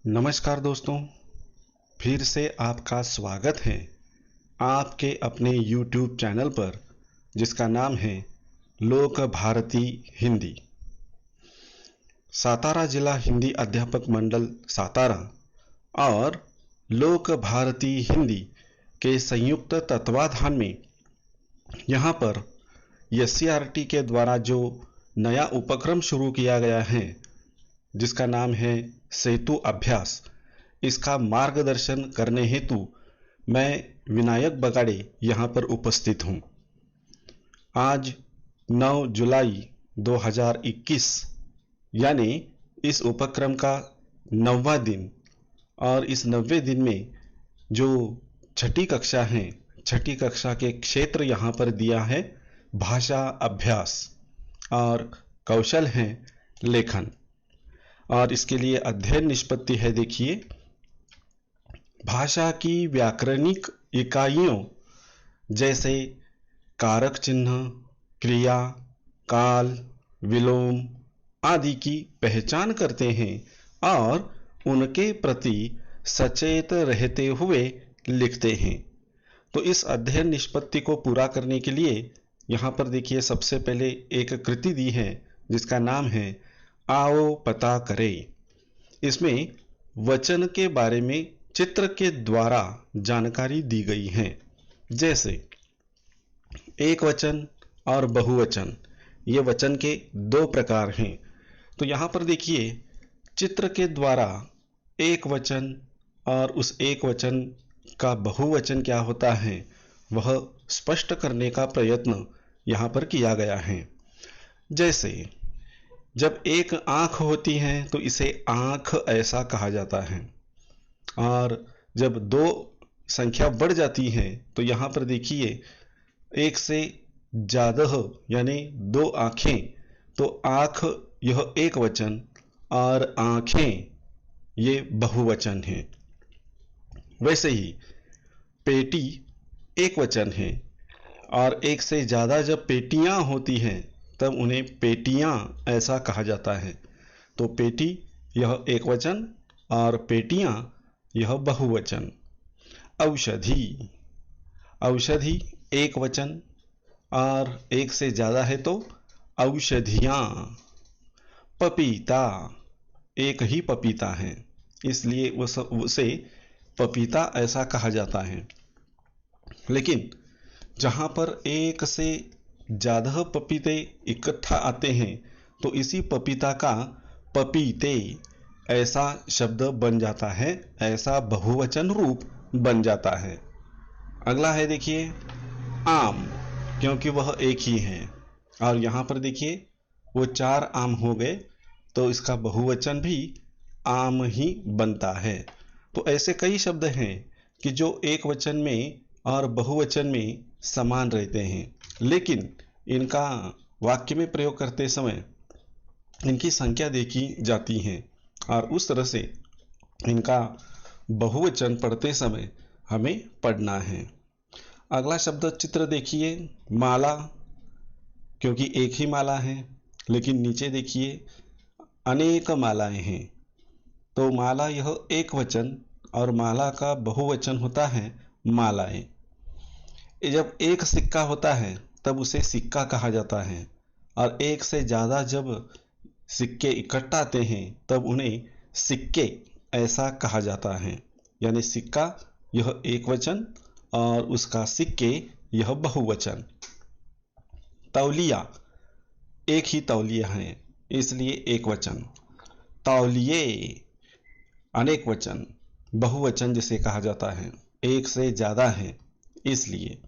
नमस्कार दोस्तों, फिर से आपका स्वागत है आपके अपने YouTube चैनल पर जिसका नाम है लोक भारती हिंदी। सातारा जिला हिंदी अध्यापक मंडल सातारा और लोक भारती हिंदी के संयुक्त तत्वाधान में यहाँ पर SCERT के द्वारा जो नया उपक्रम शुरू किया गया है जिसका नाम है सेतु अभ्यास, इसका मार्गदर्शन करने हेतु मैं विनायक बगाड़े यहाँ पर उपस्थित हूँ। आज 9 जुलाई 2021 यानी इस उपक्रम का 9वां दिन, और इस 9वें दिन में जो छठी कक्षा है, छठी कक्षा के क्षेत्र यहाँ पर दिया है भाषा अभ्यास और कौशल है लेखन। और इसके लिए अध्ययन निष्पत्ति है, देखिए, भाषा की व्याकरणिक इकाइयों जैसे कारक चिन्ह, क्रिया, काल, विलोम आदि की पहचान करते हैं और उनके प्रति सचेत रहते हुए लिखते हैं। तो इस अध्ययन निष्पत्ति को पूरा करने के लिए यहाँ पर देखिए सबसे पहले एक कृति दी है जिसका नाम है आओ पता करें। इसमें वचन के बारे में चित्र के द्वारा जानकारी दी गई है, जैसे एक वचन और बहुवचन। ये वचन के दो प्रकार हैं। तो यहाँ पर देखिए चित्र के द्वारा एक वचन और उस एक वचन का बहुवचन क्या होता है वह स्पष्ट करने का प्रयत्न यहाँ पर किया गया है। जैसे जब एक आंख होती है तो इसे आंख ऐसा कहा जाता है, और जब दो संख्या बढ़ जाती है तो यहाँ पर देखिए एक से ज्यादा यानी दो आंखें, तो आंख यह एक वचन और आंखें ये बहुवचन है। वैसे ही पेटी एक वचन है और एक से ज्यादा जब पेटियां होती हैं तब उन्हें पेटियां ऐसा कहा जाता है। तो पेटी यह एक वचन और पेटियां यह बहुवचन। औषधि, औषधि एक वचन और एक से ज्यादा है तो औषधियां। पपीता, एक ही पपीता है इसलिए उसे पपीता ऐसा कहा जाता है। लेकिन जहां पर एक से ज्यादा पपीते इकट्ठा आते हैं तो इसी पपीता का पपीते ऐसा शब्द बन जाता है, ऐसा बहुवचन रूप बन जाता है। अगला है देखिए आम, क्योंकि वह एक ही है और यहाँ पर देखिए वो 4 आम हो गए तो इसका बहुवचन भी आम ही बनता है। तो ऐसे कई शब्द हैं कि जो एक वचन में और बहुवचन में समान रहते हैं, लेकिन इनका वाक्य में प्रयोग करते समय इनकी संख्या देखी जाती है और उस तरह से इनका बहुवचन पढ़ते समय हमें पढ़ना है। अगला शब्द चित्र देखिए माला, क्योंकि एक ही माला है, लेकिन नीचे देखिए अनेक मालाएं हैं। तो माला यह एक वचन और माला का बहुवचन होता है मालाएं। जब एक सिक्का होता है तब उसे सिक्का कहा जाता है, और एक से ज्यादा जब सिक्के इकट्ठा आते हैं तब उन्हें सिक्के ऐसा कहा जाता है। यानी सिक्का यह एक वचन और उसका सिक्के यह बहुवचन। तौलिया, एक ही तौलिया है इसलिए एक वचन। तौलिए अनेक वचन, बहुवचन जिसे कहा जाता है, एक से ज्यादा है इसलिए।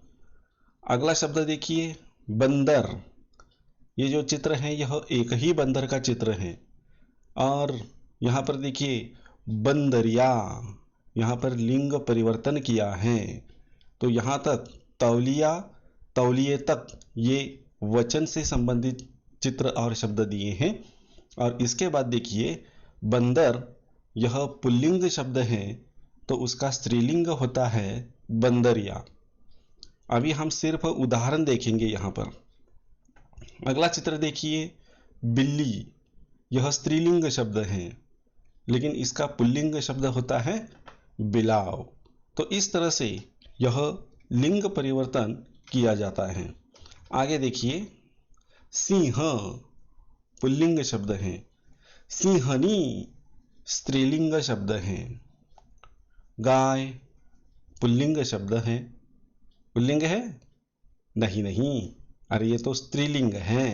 अगला शब्द देखिए बंदर। ये जो चित्र है यह एक ही बंदर का चित्र है, और यहाँ पर देखिए बंदरिया, यहाँ पर लिंग परिवर्तन किया है। तो यहाँ तक तौलिया, तौलिए तक ये वचन से संबंधित चित्र और शब्द दिए हैं। और इसके बाद देखिए बंदर यह पुल्लिंग शब्द है तो उसका स्त्रीलिंग होता है बंदरिया। अभी हम सिर्फ उदाहरण देखेंगे यहाँ पर। अगला चित्र देखिए बिल्ली, यह स्त्रीलिंग शब्द है लेकिन इसका पुल्लिंग शब्द होता है बिलाव। तो इस तरह से यह लिंग परिवर्तन किया जाता है। आगे देखिए, सिंह पुल्लिंग शब्द है, सिंहनी स्त्रीलिंग शब्द है, गाय पुल्लिंग शब्द है, पुल्लिंग है? नहीं नहीं, अरे ये तो स्त्रीलिंग है।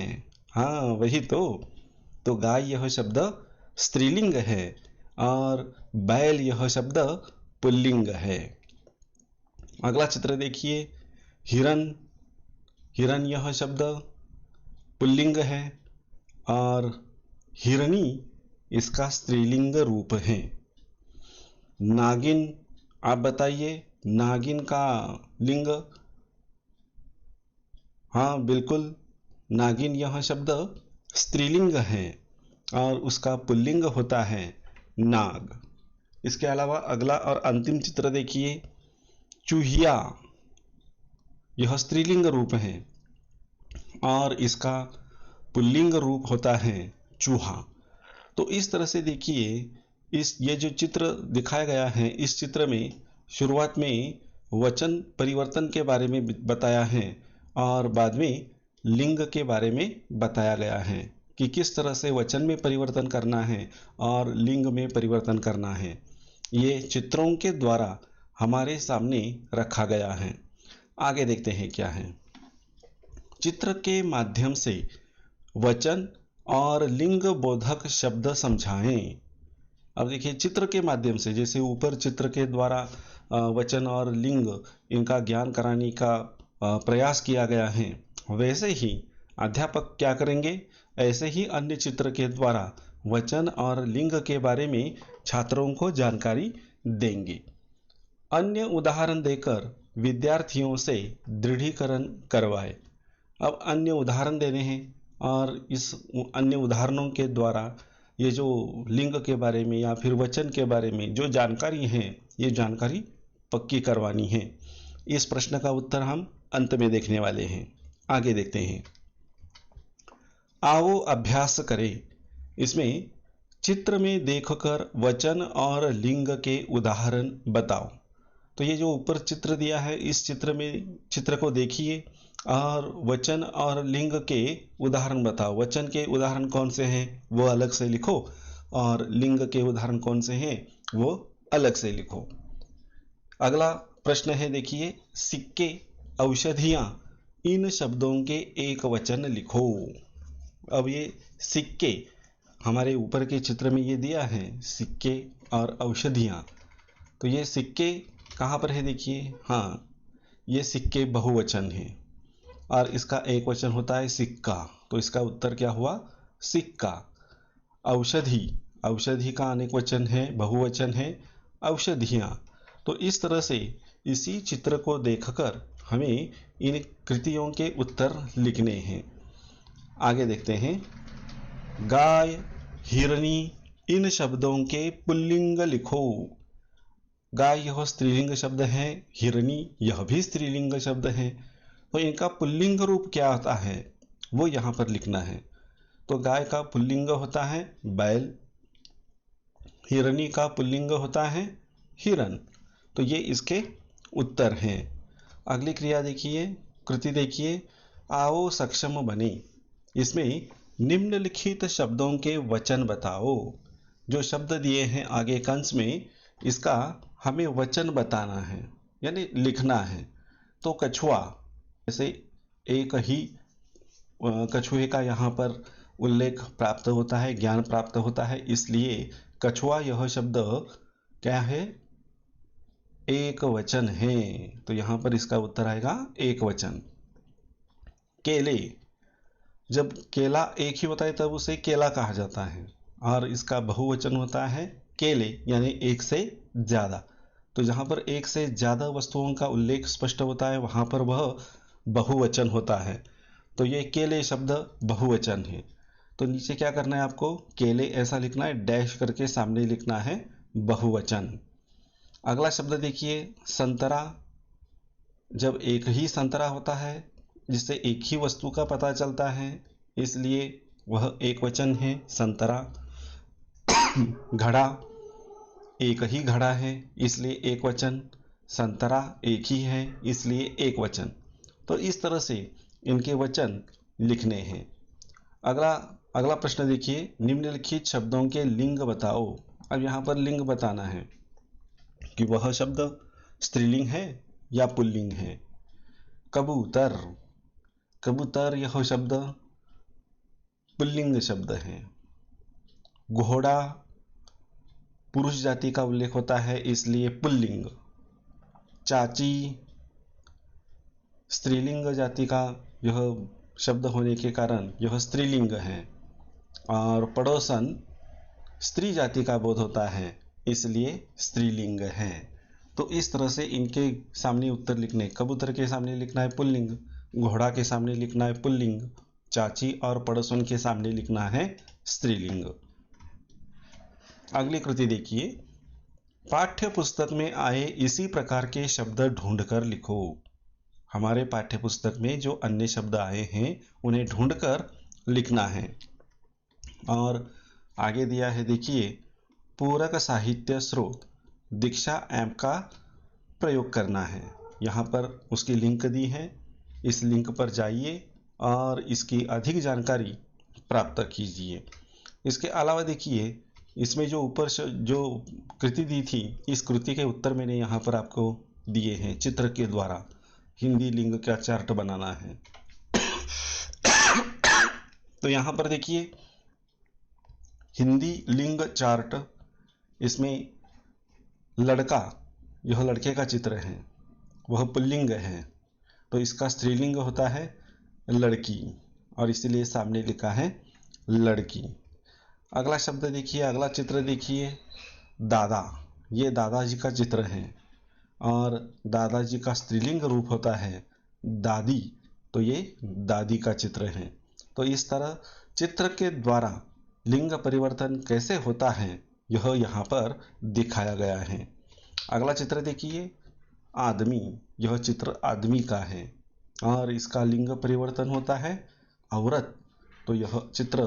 हाँ वही तो गाय यह शब्द स्त्रीलिंग है और बैल यह शब्द पुल्लिंग है। अगला चित्र देखिए, हिरन, हिरन यह शब्द पुल्लिंग है और हिरनी इसका स्त्रीलिंग रूप है। नागिन, आप बताइए नागिन का लिंग? हाँ बिल्कुल, नागिन यह शब्द स्त्रीलिंग है और उसका पुल्लिंग होता है नाग। इसके अलावा अगला और अंतिम चित्र देखिए, चूहिया, यह स्त्रीलिंग रूप है और इसका पुल्लिंग रूप होता है चूहा। तो इस तरह से देखिए, ये जो चित्र दिखाया गया है, इस चित्र में शुरुआत में वचन परिवर्तन के बारे में बताया है और बाद में लिंग के बारे में बताया गया है कि किस तरह से वचन में परिवर्तन करना है और लिंग में परिवर्तन करना है। ये चित्रों के द्वारा हमारे सामने रखा गया है। आगे देखते हैं क्या है। चित्र के माध्यम से वचन और लिंग बोधक शब्द समझाएं। अब देखिए, चित्र के माध्यम से, जैसे ऊपर चित्र के द्वारा वचन और लिंग इनका ज्ञान कराने का प्रयास किया गया है, वैसे ही अध्यापक क्या करेंगे, ऐसे ही अन्य चित्र के द्वारा वचन और लिंग के बारे में छात्रों को जानकारी देंगे। अन्य उदाहरण देकर विद्यार्थियों से दृढ़ीकरण करवाएं। अब अन्य उदाहरण देने हैं और इस अन्य उदाहरणों के द्वारा ये जो लिंग के बारे में या फिर वचन के बारे में जो जानकारी है, ये जानकारी पक्की करवानी है। इस प्रश्न का उत्तर हम अंत में देखने वाले हैं। आगे देखते हैं। आओ अभ्यास करें। इसमें चित्र में देखकर वचन और लिंग के उदाहरण बताओ। तो ये जो ऊपर चित्र दिया है, इस चित्र को देखिए और वचन और लिंग के उदाहरण बताओ। वचन के उदाहरण कौन से हैं वो अलग से लिखो और लिंग के उदाहरण कौन से हैं वो अलग से लिखो। अगला प्रश्न है, देखिए, सिक्के, औषधियां, इन शब्दों के एक वचन लिखो। अब ये सिक्के हमारे ऊपर के चित्र में ये दिया है, सिक्के और औषधियां। तो ये सिक्के कहाँ पर है, देखिए, हाँ ये सिक्के बहुवचन है और इसका एक वचन होता है सिक्का। तो इसका उत्तर क्या हुआ, सिक्का। औषधि, औषधि का अनेक वचन है, बहुवचन है औषधियाँ। तो इस तरह से इसी चित्र को देखकर हमें इन कृतियों के उत्तर लिखने हैं। आगे देखते हैं। गाय, हिरनी, इन शब्दों के पुल्लिंग लिखो। गाय यह स्त्रीलिंग शब्द है, हिरनी यह भी स्त्रीलिंग शब्द है। तो इनका पुल्लिंग रूप क्या होता है वो यहाँ पर लिखना है। तो गाय का पुल्लिंग होता है बैल, हिरनी का पुल्लिंग होता है हिरन। तो ये इसके उत्तर हैं। अगली क्रिया देखिए, कृति देखिए, आओ सक्षम बने। इसमें निम्नलिखित शब्दों के वचन बताओ। जो शब्द दिए हैं आगे कंस में, इसका हमें वचन बताना है यानी लिखना है। तो कछुआ, जैसे एक ही कछुए का यहाँ पर उल्लेख प्राप्त होता है, ज्ञान प्राप्त होता है, इसलिए कछुआ यह शब्द क्या है, एक वचन है। तो यहाँ पर इसका उत्तर आएगा एक वचन। केले, जब केला एक ही होता है तब उसे केला कहा जाता है और इसका बहुवचन होता है केले यानी एक से ज्यादा। तो जहाँ पर एक से ज्यादा वस्तुओं का उल्लेख स्पष्ट होता है वहाँ पर वह बहुवचन होता है। तो ये केले शब्द बहुवचन है। तो नीचे क्या करना है आपको, केले ऐसा लिखना है, डैश करके सामने लिखना है बहुवचन। अगला शब्द देखिए, संतरा। जब एक ही संतरा होता है जिससे एक ही वस्तु का पता चलता है, इसलिए वह एक वचन है संतरा। घड़ा, एक ही घड़ा है इसलिए एक वचन। संतरा एक ही है इसलिए एक वचन। तो इस तरह से इनके वचन लिखने हैं। अगला अगला प्रश्न देखिए, निम्नलिखित शब्दों के लिंग बताओ। अब यहाँ पर लिंग बताना है कि वह शब्द स्त्रीलिंग है या पुल्लिंग है। कबूतर, कबूतर यह शब्द पुल्लिंग शब्द है। घोड़ा पुरुष जाति का उल्लेख होता है इसलिए पुल्लिंग। चाची स्त्रीलिंग जाति का यह शब्द होने के कारण यह स्त्रीलिंग है। और पड़ोसन स्त्री जाति का बोध होता है इसलिए स्त्रीलिंग है। तो इस तरह से इनके सामने उत्तर लिखने, कबूतर के सामने लिखना है पुल्लिंग, घोड़ा के सामने लिखना है पुल्लिंग, चाची और पड़ोसन के सामने लिखना है स्त्रीलिंग। अगली कृति देखिए, पाठ्य पुस्तक में आए इसी प्रकार के शब्द ढूंढकर लिखो। हमारे पाठ्य पुस्तक में जो अन्य शब्द आए हैं उन्हें ढूंढकर लिखना है। और आगे दिया है देखिए, पूरक साहित्य स्रोत दीक्षा ऐप का प्रयोग करना है। यहाँ पर उसकी लिंक दी है, इस लिंक पर जाइए और इसकी अधिक जानकारी प्राप्त कीजिए। इसके अलावा देखिए, इसमें जो ऊपर जो कृति दी थी, इस कृति के उत्तर मैंने यहाँ पर आपको दिए हैं चित्र के द्वारा। हिंदी लिंग का चार्ट बनाना है। तो यहाँ पर देखिए हिंदी लिंग चार्ट, इसमें लड़का, यह लड़के का चित्र है, वह पुल्लिंग है, तो इसका स्त्रीलिंग होता है लड़की और इसीलिए सामने लिखा है लड़की। अगला शब्द देखिए, अगला चित्र देखिए, दादा, ये दादाजी का चित्र है और दादाजी का स्त्रीलिंग रूप होता है दादी, तो ये दादी का चित्र है। तो इस तरह चित्र के द्वारा लिंग परिवर्तन कैसे होता है यह यहाँ पर दिखाया गया है। अगला चित्र देखिए, आदमी, यह चित्र आदमी का है और इसका लिंग परिवर्तन होता है औरत, तो यह चित्र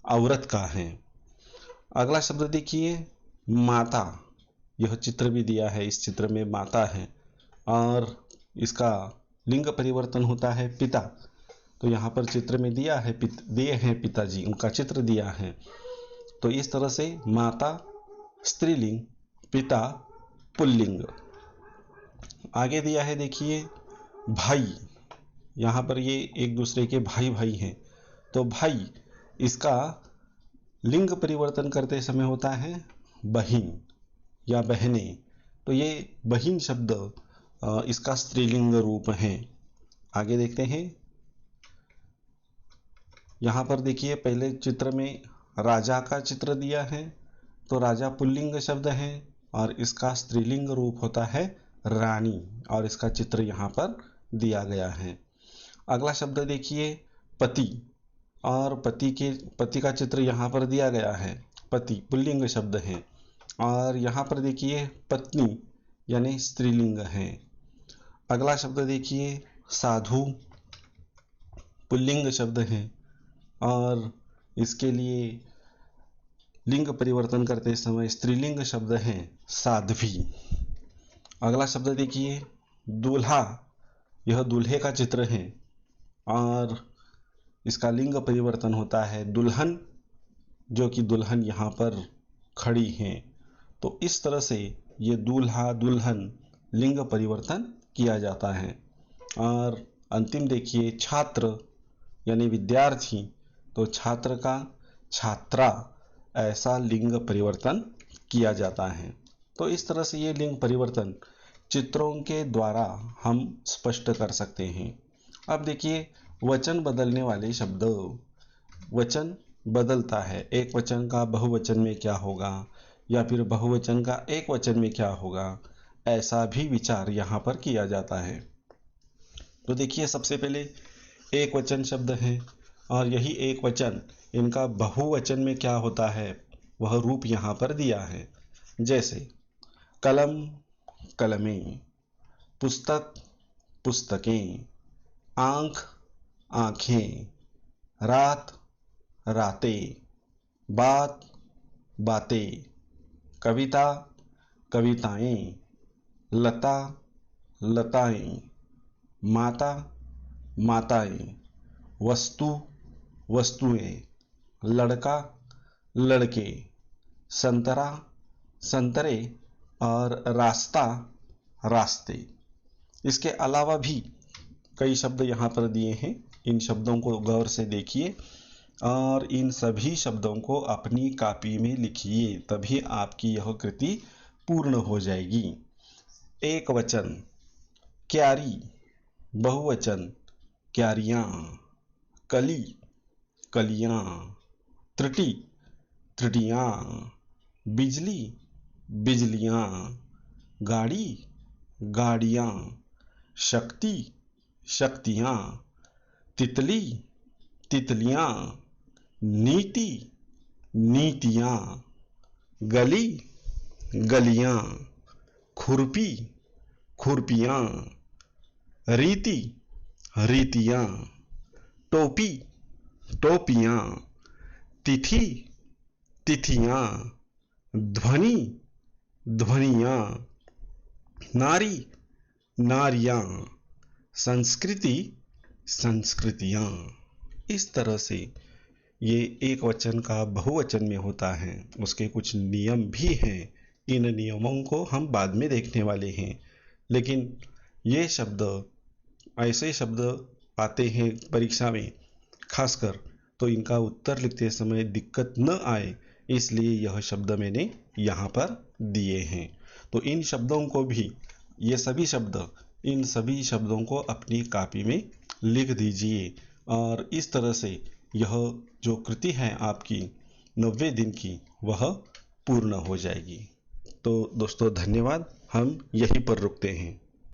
औरत का है। अगला शब्द देखिए, माता, यह चित्र भी दिया है, इस चित्र में माता है और इसका लिंग परिवर्तन होता है पिता, तो यहाँ पर चित्र में दिया है दिए हैं पिताजी, उनका चित्र दिया है। तो इस तरह से माता स्त्रीलिंग, पिता पुल्लिंग। आगे दिया है देखिए भाई, यहाँ पर ये एक दूसरे के भाई भाई हैं, तो भाई इसका लिंग परिवर्तन करते समय होता है बहिन या बहने, तो ये बहिन शब्द इसका स्त्रीलिंग रूप है। आगे देखते हैं, यहाँ पर देखिए पहले चित्र में राजा का चित्र दिया है, तो राजा पुल्लिंग शब्द है और इसका स्त्रीलिंग रूप होता है रानी और इसका चित्र यहाँ पर दिया गया है। अगला शब्द देखिए पति, और पति का चित्र यहाँ पर दिया गया है, पति पुल्लिंग शब्द है और यहाँ पर देखिए पत्नी यानी स्त्रीलिंग है। अगला शब्द देखिए साधु, पुल्लिंग शब्द है और इसके लिए लिंग परिवर्तन करते समय स्त्रीलिंग शब्द है साध्वी। अगला शब्द देखिए दूल्हा, यह दूल्हे का चित्र है और इसका लिंग परिवर्तन होता है दुल्हन, जो कि दुल्हन यहाँ पर खड़ी है। तो इस तरह से ये दूल्हा दुल्हन लिंग परिवर्तन किया जाता है। और अंतिम देखिए छात्र यानी विद्यार्थी, तो छात्र का छात्रा, ऐसा लिंग परिवर्तन किया जाता है। तो इस तरह से ये लिंग परिवर्तन चित्रों के द्वारा हम स्पष्ट कर सकते हैं। अब देखिए वचन बदलने वाले शब्द, वचन बदलता है, एक वचन का बहुवचन में क्या होगा या फिर बहुवचन का एक वचन में क्या होगा, ऐसा भी विचार यहाँ पर किया जाता है। तो देखिए सबसे पहले एक वचन शब्द है और यही एक वचन इनका बहुवचन में क्या होता है वह रूप यहाँ पर दिया है। जैसे कलम कलमें, पुस्तक पुस्तकें, आँख आँखें, रात रातें, बात बातें, कविता, कविताएं, लता, लताएं, माता, माताएं, वस्तु, वस्तुएं, लड़का, लड़के, संतरा, संतरे और रास्ता, रास्ते। इसके अलावा भी कई शब्द यहाँ पर दिए हैं। इन शब्दों को गौर से देखिए और इन सभी शब्दों को अपनी कॉपी में लिखिए, तभी आपकी यह कृति पूर्ण हो जाएगी। एक वचन क्यारी, बहुवचन क्यारियां, कली, कलियां, त्रुटि, त्रुटियां, बिजली, बिजलियां, गाड़ी, गाड़ियां, शक्ति, शक्तियां, तितली, तितलियां, नीति, नीतियां, गली, गलियां, खुरपी, खुरपियां, रीति, रीतियां, टोपी, टोपियां, तिथि, तिथियां, ध्वनि, ध्वनियां, नारी, नारियां, संस्कृति, संस्कृतियां। इस तरह से ये एक वचन का बहुवचन में होता है। उसके कुछ नियम भी हैं। इन नियमों को हम बाद में देखने वाले हैं, लेकिन ये शब्द, ऐसे शब्द आते हैं परीक्षा में खासकर, तो इनका उत्तर लिखते समय दिक्कत न आए, इसलिए यह शब्द मैंने यहाँ पर दिए हैं। तो इन शब्दों को भी, ये सभी शब्द, इन सभी शब्दों को अपनी कॉपी में लिख दीजिए और इस तरह से यह जो कृति है आपकी 90 दिन की, वह पूर्ण हो जाएगी। तो दोस्तों धन्यवाद, हम यहीं पर रुकते हैं।